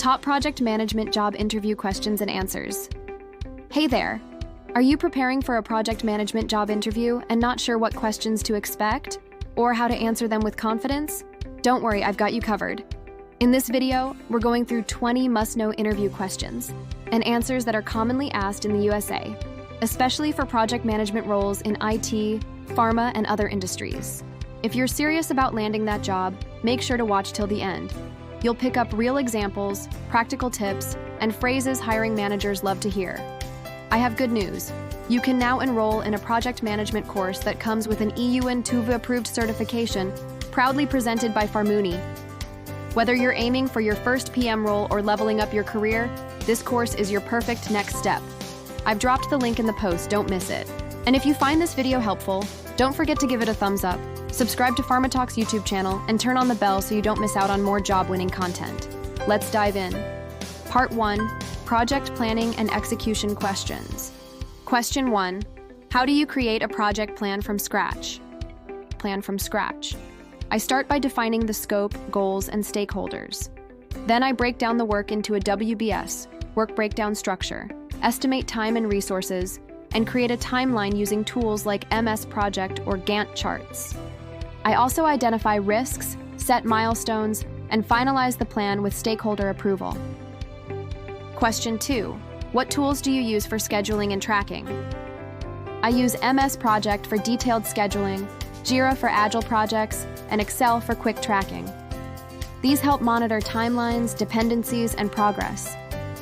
Top project management job interview questions and answers. Hey there! Are you preparing for a project management job interview and not sure what questions to expect or how to answer them with confidence? Don't worry, I've got you covered. In this video, we're going through 20 must-know interview questions and answers that are commonly asked in the USA, especially for project management roles in IT, pharma, and other industries. If you're serious about landing that job, make sure to watch till the end. You'll pick up real examples, practical tips, and phrases hiring managers love to hear. I have good news. You can now enroll in a project management course that comes with an EU and TÜV-approved certification, proudly presented by Pharmuni. Whether you're aiming for your first PM role or leveling up your career, this course is your perfect next step. I've dropped the link in the post, don't miss it. And if you find this video helpful, don't forget to give it a thumbs up, subscribe to PharmaTalk's YouTube channel, and turn on the bell so you don't miss out on more job-winning content. Let's dive in. Part 1, Project Planning and Execution Questions. Question 1, how do you create a project plan from scratch? Plan from scratch. I start by defining the scope, goals, and stakeholders. Then I break down the work into a WBS, work breakdown structure, estimate time and resources, and create a timeline using tools like MS Project or Gantt charts. I also identify risks, set milestones, and finalize the plan with stakeholder approval. Question 2, what tools do you use for scheduling and tracking? I use MS Project for detailed scheduling, Jira for Agile projects, and Excel for quick tracking. These help monitor timelines, dependencies, and progress.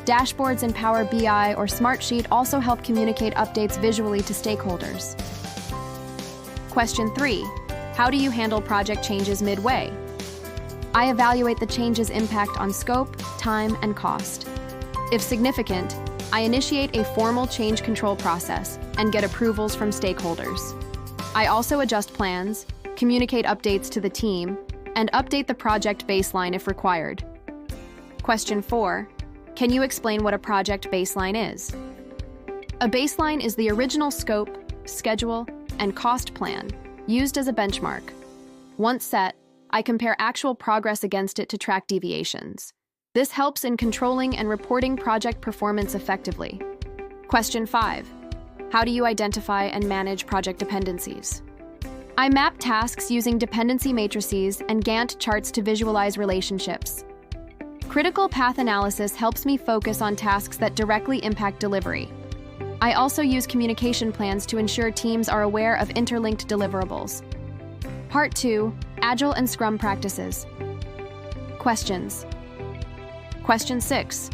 Dashboards in Power BI or Smartsheet also help communicate updates visually to stakeholders. Question 3, how do you handle project changes midway? I evaluate the change's impact on scope, time, and cost. If significant, I initiate a formal change control process and get approvals from stakeholders. I also adjust plans, communicate updates to the team, and update the project baseline if required. Question 4, can you explain what a project baseline is? A baseline is the original scope, schedule, and cost plan used as a benchmark. Once set, I compare actual progress against it to track deviations. This helps in controlling and reporting project performance effectively. Question 5, how do you identify and manage project dependencies? I map tasks using dependency matrices and Gantt charts to visualize relationships. Critical path analysis helps me focus on tasks that directly impact delivery. I also use communication plans to ensure teams are aware of interlinked deliverables. Part 2, Agile and Scrum practices. Questions. Question 6,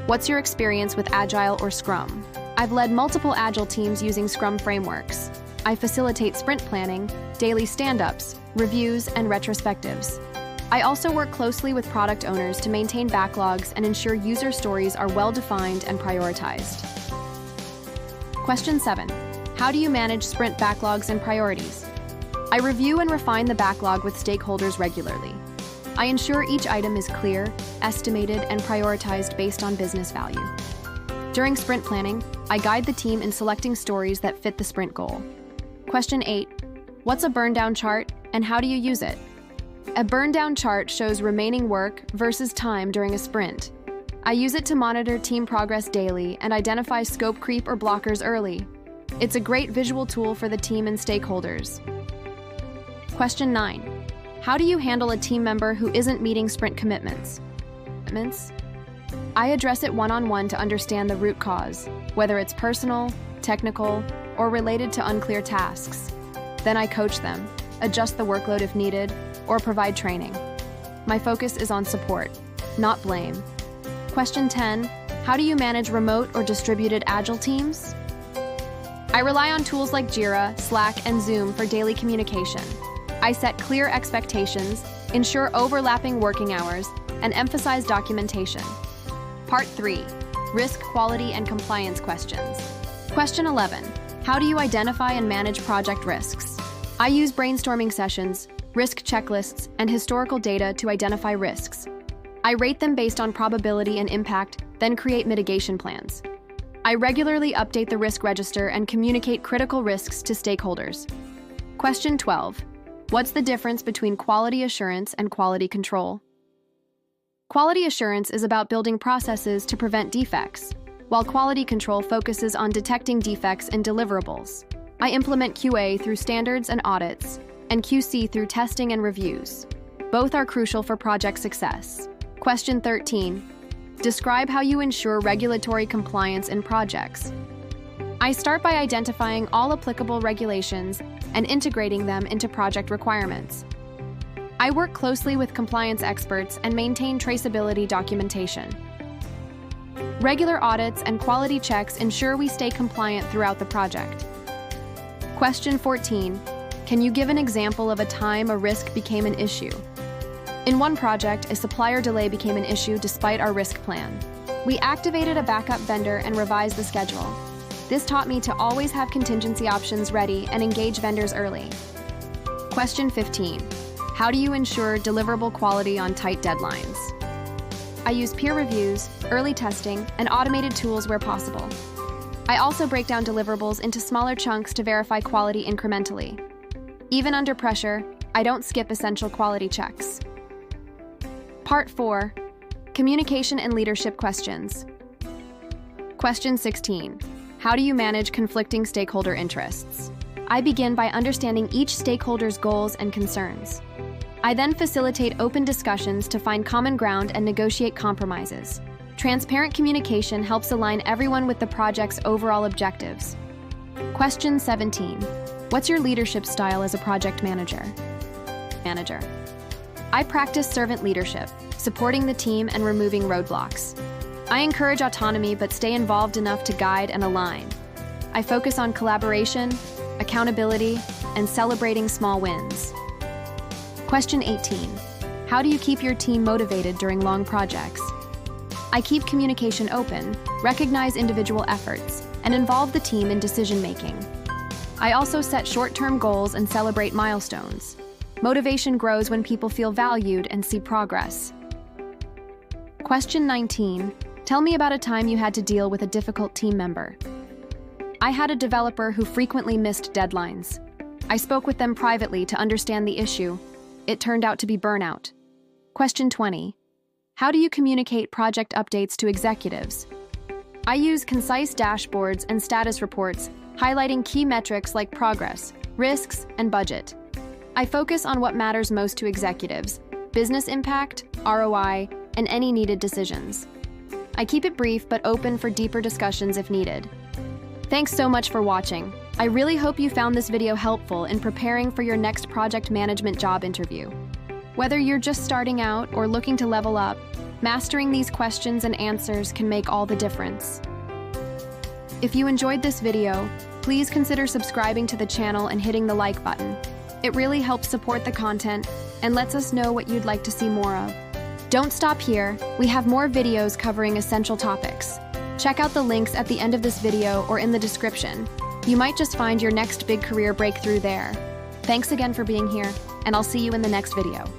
what's your experience with Agile or Scrum? I've led multiple Agile teams using Scrum frameworks. I facilitate sprint planning, daily stand-ups, reviews, and retrospectives. I also work closely with product owners to maintain backlogs and ensure user stories are well-defined and prioritized. Question 7, how do you manage sprint backlogs and priorities? I review and refine the backlog with stakeholders regularly. I ensure each item is clear, estimated, and prioritized based on business value. During sprint planning, I guide the team in selecting stories that fit the sprint goal. Question 8, what's a burn-down chart and how do you use it? A burn-down chart shows remaining work versus time during a sprint. I use it to monitor team progress daily and identify scope creep or blockers early. It's a great visual tool for the team and stakeholders. Question 9, how do you handle a team member who isn't meeting sprint commitments? I address it one-on-one to understand the root cause, whether it's personal, technical, or related to unclear tasks. Then I coach them, adjust the workload if needed, or provide training. My focus is on support, not blame. Question 10, how do you manage remote or distributed Agile teams? I rely on tools like Jira, Slack, and Zoom for daily communication. I set clear expectations, ensure overlapping working hours, and emphasize documentation. Part 3, risk, quality, and compliance questions. Question 11, how do you identify and manage project risks? I use brainstorming sessions, risk checklists, and historical data to identify risks. I rate them based on probability and impact, then create mitigation plans. I regularly update the risk register and communicate critical risks to stakeholders. Question 12, what's the difference between quality assurance and quality control? Quality assurance is about building processes to prevent defects, while quality control focuses on detecting defects in deliverables. I implement QA through standards and audits, and QC through testing and reviews. Both are crucial for project success. Question 13. Describe how you ensure regulatory compliance in projects. I start by identifying all applicable regulations and integrating them into project requirements. I work closely with compliance experts and maintain traceability documentation. Regular audits and quality checks ensure we stay compliant throughout the project. Question 14. Can you give an example of a time a risk became an issue? In one project, a supplier delay became an issue despite our risk plan. We activated a backup vendor and revised the schedule. This taught me to always have contingency options ready and engage vendors early. Question 15. How do you ensure deliverable quality on tight deadlines? I use peer reviews, early testing, and automated tools where possible. I also break down deliverables into smaller chunks to verify quality incrementally. Even under pressure, I don't skip essential quality checks. Part 4. Communication and leadership questions. Question 16. How do you manage conflicting stakeholder interests? I begin by understanding each stakeholder's goals and concerns. I then facilitate open discussions to find common ground and negotiate compromises. Transparent communication helps align everyone with the project's overall objectives. Question 17. What's your leadership style as a project manager? I practice servant leadership, supporting the team and removing roadblocks. I encourage autonomy but stay involved enough to guide and align. I focus on collaboration, accountability, and celebrating small wins. Question 18. How do you keep your team motivated during long projects? I keep communication open, recognize individual efforts, and involve the team in decision-making. I also set short-term goals and celebrate milestones. Motivation grows when people feel valued and see progress. Question 19. Tell me about a time you had to deal with a difficult team member. I had a developer who frequently missed deadlines. I spoke with them privately to understand the issue. It turned out to be burnout. Question 20. How do you communicate project updates to executives? I use concise dashboards and status reports, highlighting key metrics like progress, risks, and budget. I focus on what matters most to executives: business impact, ROI, and any needed decisions. I keep it brief but open for deeper discussions if needed. Thanks so much for watching. I really hope you found this video helpful in preparing for your next project management job interview. Whether you're just starting out or looking to level up, mastering these questions and answers can make all the difference. If you enjoyed this video, please consider subscribing to the channel and hitting the like button. It really helps support the content and lets us know what you'd like to see more of. Don't stop here. We have more videos covering essential topics. Check out the links at the end of this video or in the description. You might just find your next big career breakthrough there. Thanks again for being here, and I'll see you in the next video.